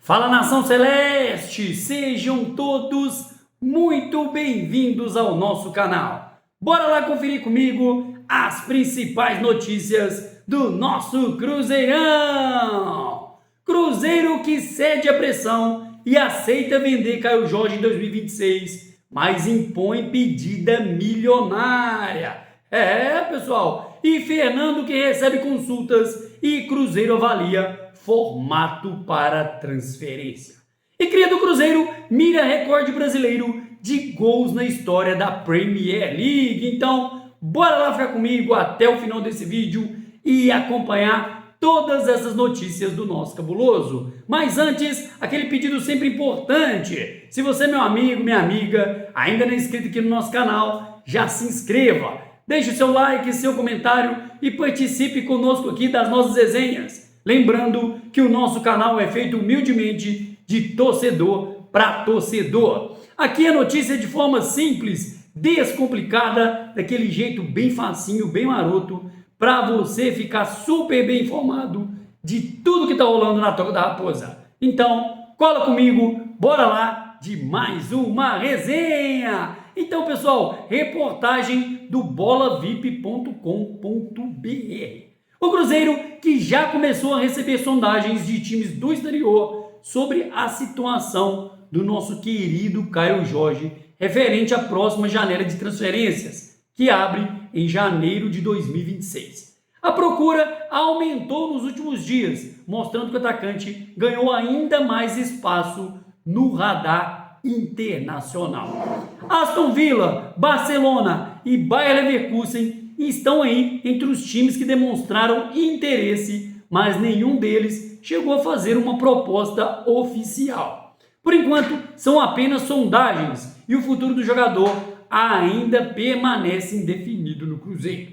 Fala, Nação Celeste! Sejam todos muito bem-vindos ao nosso canal. Bora lá conferir comigo as principais notícias do nosso Cruzeirão! Cruzeiro que cede a pressão e aceita vender Caio Jorge em 2026, mas impõe pedida milionária. Pessoal, e Fernando que recebe consultas e Cruzeiro avalia formato para transferência. E cria do Cruzeiro mira recorde brasileiro de gols na história da Premier League. Então, bora lá ficar comigo até o final desse vídeo e acompanhar todas essas notícias do nosso cabuloso. Mas antes, aquele pedido sempre importante. Se você, meu amigo, minha amiga, ainda não é inscrito aqui no nosso canal, já se inscreva. Deixe o seu like, seu comentário e participe conosco aqui das nossas resenhas. Lembrando que o nosso canal é feito humildemente de torcedor para torcedor. Aqui a notícia é de forma simples, descomplicada, daquele jeito bem facinho, bem maroto, para você ficar super bem informado de tudo que está rolando na Toca da Raposa. Então, cola comigo, bora lá de mais uma resenha. Então, pessoal, reportagem do bolavip.com.br. O Cruzeiro, que já começou a receber sondagens de times do exterior sobre a situação do nosso querido Caio Jorge, referente à próxima janela de transferências, que abre em janeiro de 2026. A procura aumentou nos últimos dias, mostrando que o atacante ganhou ainda mais espaço no radar internacional. Aston Villa, Barcelona e Bayer Leverkusen estão aí entre os times que demonstraram interesse, mas nenhum deles chegou a fazer uma proposta oficial. Por enquanto, são apenas sondagens e o futuro do jogador ainda permanece indefinido no Cruzeiro.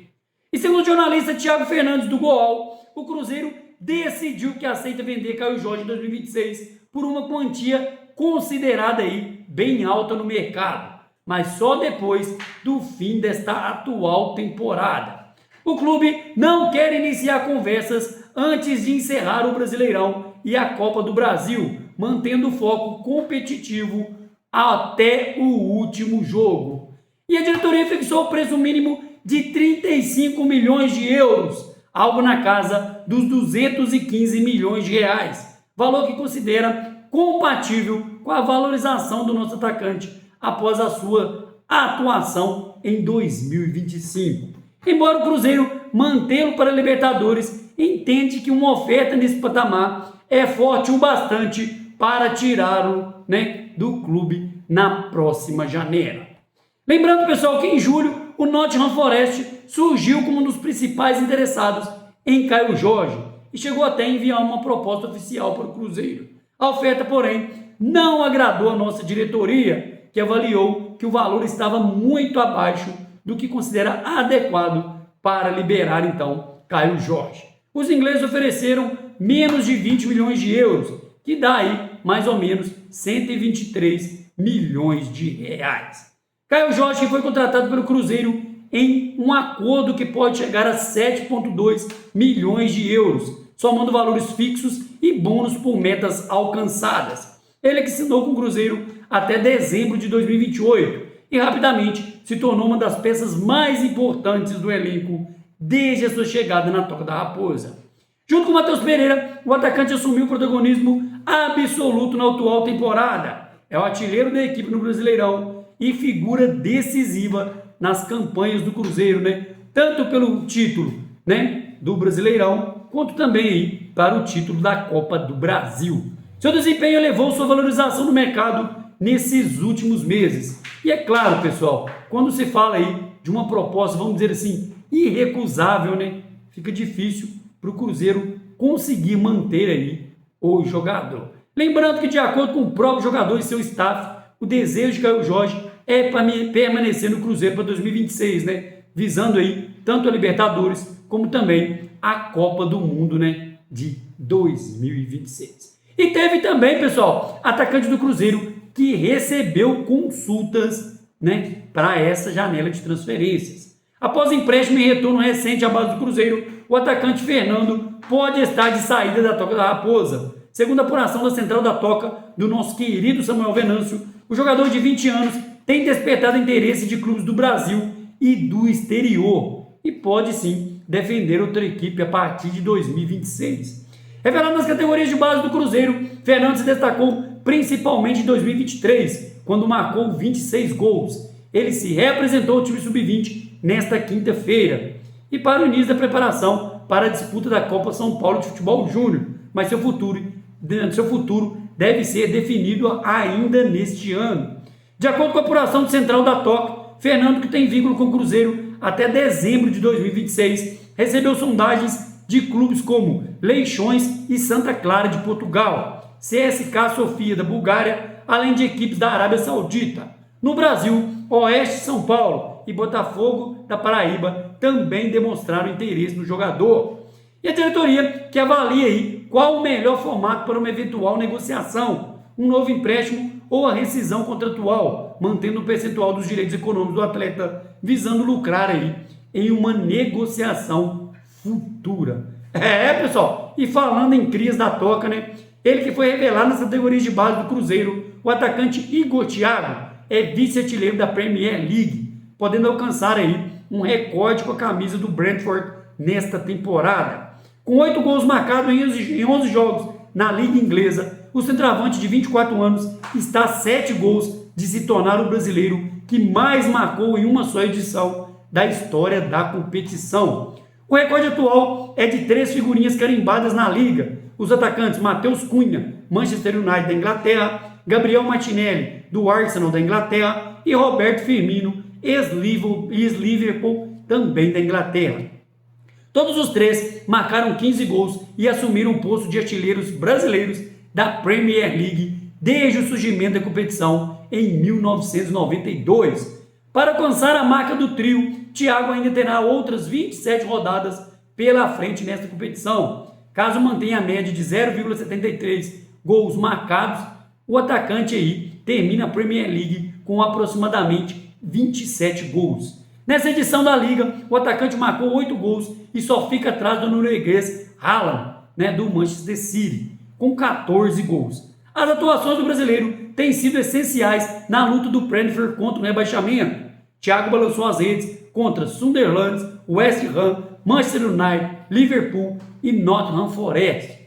E segundo o jornalista Thiago Fernandes do Goal, o Cruzeiro decidiu que aceita vender Caio Jorge em 2026 por uma quantia considerada aí bem alta no mercado, mas só depois do fim desta atual temporada. O clube não quer iniciar conversas antes de encerrar o Brasileirão e a Copa do Brasil, mantendo o foco competitivo até o último jogo. E a diretoria fixou o preço mínimo de 35 milhões de euros, algo na casa dos 215 milhões de reais, valor que considera compatível com a valorização do nosso atacante após a sua atuação em 2025. Embora o Cruzeiro mantê-lo para a Libertadores, entende que uma oferta nesse patamar é forte o bastante para tirá-lo, do clube na próxima janela. Lembrando, pessoal, que em julho o Nottingham Forest surgiu como um dos principais interessados em Caio Jorge e chegou até a enviar uma proposta oficial para o Cruzeiro. A oferta, porém, não agradou a nossa diretoria, que avaliou que o valor estava muito abaixo do que considera adequado para liberar, então, Caio Jorge. Os ingleses ofereceram menos de 20 milhões de euros, que dá aí mais ou menos 123 milhões de reais. Caio Jorge foi contratado pelo Cruzeiro em um acordo que pode chegar a 7,2 milhões de euros, somando valores fixos e bônus por metas alcançadas. Ele que assinou com o Cruzeiro até dezembro de 2028 e rapidamente se tornou uma das peças mais importantes do elenco desde a sua chegada na Toca da Raposa. Junto com o Matheus Pereira, o atacante assumiu o protagonismo absoluto na atual temporada. É o artilheiro da equipe no Brasileirão e figura decisiva nas campanhas do Cruzeiro, tanto pelo título, do Brasileirão, quanto também aí para o título da Copa do Brasil. Seu desempenho elevou sua valorização no mercado nesses últimos meses. E é claro, pessoal, quando se fala aí de uma proposta, vamos dizer assim, irrecusável, fica difícil para o Cruzeiro conseguir manter aí o jogador. Lembrando que, de acordo com o próprio jogador e seu staff, o desejo de Caio Jorge é permanecer no Cruzeiro para 2026, visando aí tanto a Libertadores como também a Copa do Mundo, de 2026. E teve também, pessoal, atacante do Cruzeiro que recebeu consultas, para essa janela de transferências. Após empréstimo e retorno recente à base do Cruzeiro, o atacante Fernando pode estar de saída da Toca da Raposa. Segundo a apuração da Central da Toca, do nosso querido Samuel Venâncio, o jogador de 20 anos tem despertado interesse de clubes do Brasil e do exterior e pode sim defender outra equipe a partir de 2026. Revelado nas categorias de base do Cruzeiro, Fernando se destacou principalmente em 2023, quando marcou 26 gols. Ele se reapresentou ao time sub-20 nesta quinta-feira e para o início da preparação para a disputa da Copa São Paulo de Futebol Júnior, mas seu futuro deve ser definido ainda neste ano. De acordo com a apuração do Central da Toca, Fernando, que tem vínculo com o Cruzeiro até dezembro de 2026, recebeu sondagens de clubes como Leixões e Santa Clara de Portugal, CSKA Sofia da Bulgária, além de equipes da Arábia Saudita. No Brasil, Oeste de São Paulo e Botafogo da Paraíba também demonstraram interesse no jogador. E a diretoria que avalia aí qual o melhor formato para uma eventual negociação, um novo empréstimo ou a rescisão contratual, mantendo o percentual dos direitos econômicos do atleta, visando lucrar aí em uma negociação futura. Pessoal, e falando em crias da Toca, né? Ele que foi revelado nas categorias de base do Cruzeiro, o atacante Igor Thiago é vice-artilheiro da Premier League, podendo alcançar aí um recorde com a camisa do Brentford nesta temporada. Com 8 gols marcados em 11 jogos na Liga Inglesa, o centroavante de 24 anos está a 7 gols de se tornar o brasileiro que mais marcou em uma só edição da história da competição. O recorde atual é de 3 figurinhas carimbadas na Liga. Os atacantes Matheus Cunha, Manchester United da Inglaterra, Gabriel Martinelli, do Arsenal da Inglaterra e Roberto Firmino, ex-Liverpool, também da Inglaterra. Todos os 3 marcaram 15 gols e assumiram o posto de artilheiros brasileiros da Premier League desde o surgimento da competição em 1992. Para alcançar a marca do trio, Thiago ainda terá outras 27 rodadas pela frente nesta competição. Caso mantenha a média de 0,73 gols marcados, o atacante aí termina a Premier League com aproximadamente 27 gols. Nessa edição da Liga, o atacante marcou 8 gols e só fica atrás do norueguês Haaland, do Manchester City, com 14 gols. As atuações do brasileiro têm sido essenciais na luta do Brentford contra o rebaixamento. Thiago balançou as redes contra Sunderland, West Ham, Manchester United, Liverpool e Nottingham Forest.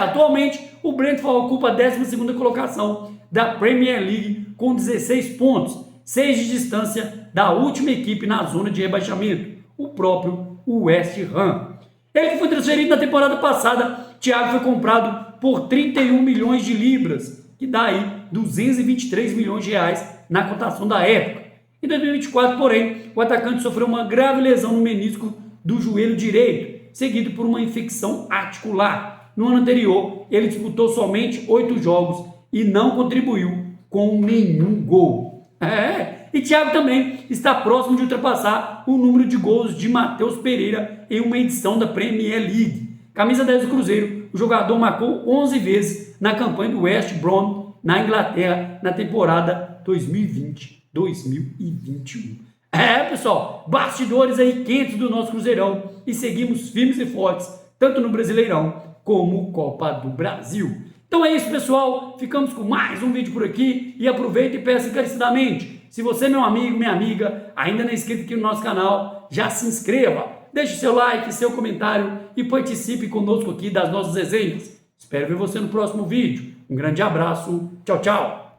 Atualmente o Brentford ocupa a 12ª colocação da Premier League com 16 pontos, 6 de distância da última equipe na zona de rebaixamento, o próprio West Ham. Ele que foi transferido na temporada passada, Thiago foi comprado por 31 milhões de libras, que dá aí 223 milhões de reais na cotação da época. Em 2024, porém, o atacante sofreu uma grave lesão no menisco do joelho direito, seguido por uma infecção articular. No ano anterior, ele disputou somente 8 jogos e não contribuiu com nenhum gol. E Thiago também está próximo de ultrapassar o número de gols de Matheus Pereira em uma edição da Premier League. Camisa 10 do Cruzeiro, o jogador marcou 11 vezes na campanha do West Brom na Inglaterra na temporada 2020-2021. Pessoal, bastidores aí quentes do nosso Cruzeirão e seguimos firmes e fortes, tanto no Brasileirão como Copa do Brasil. Então é isso, pessoal, ficamos com mais um vídeo por aqui e aproveita e peça encarecidamente, se você, meu amigo, minha amiga, ainda não é inscrito aqui no nosso canal, já se inscreva, deixe seu like, seu comentário e participe conosco aqui das nossas resenhas. Espero ver você no próximo vídeo. Um grande abraço, tchau, tchau!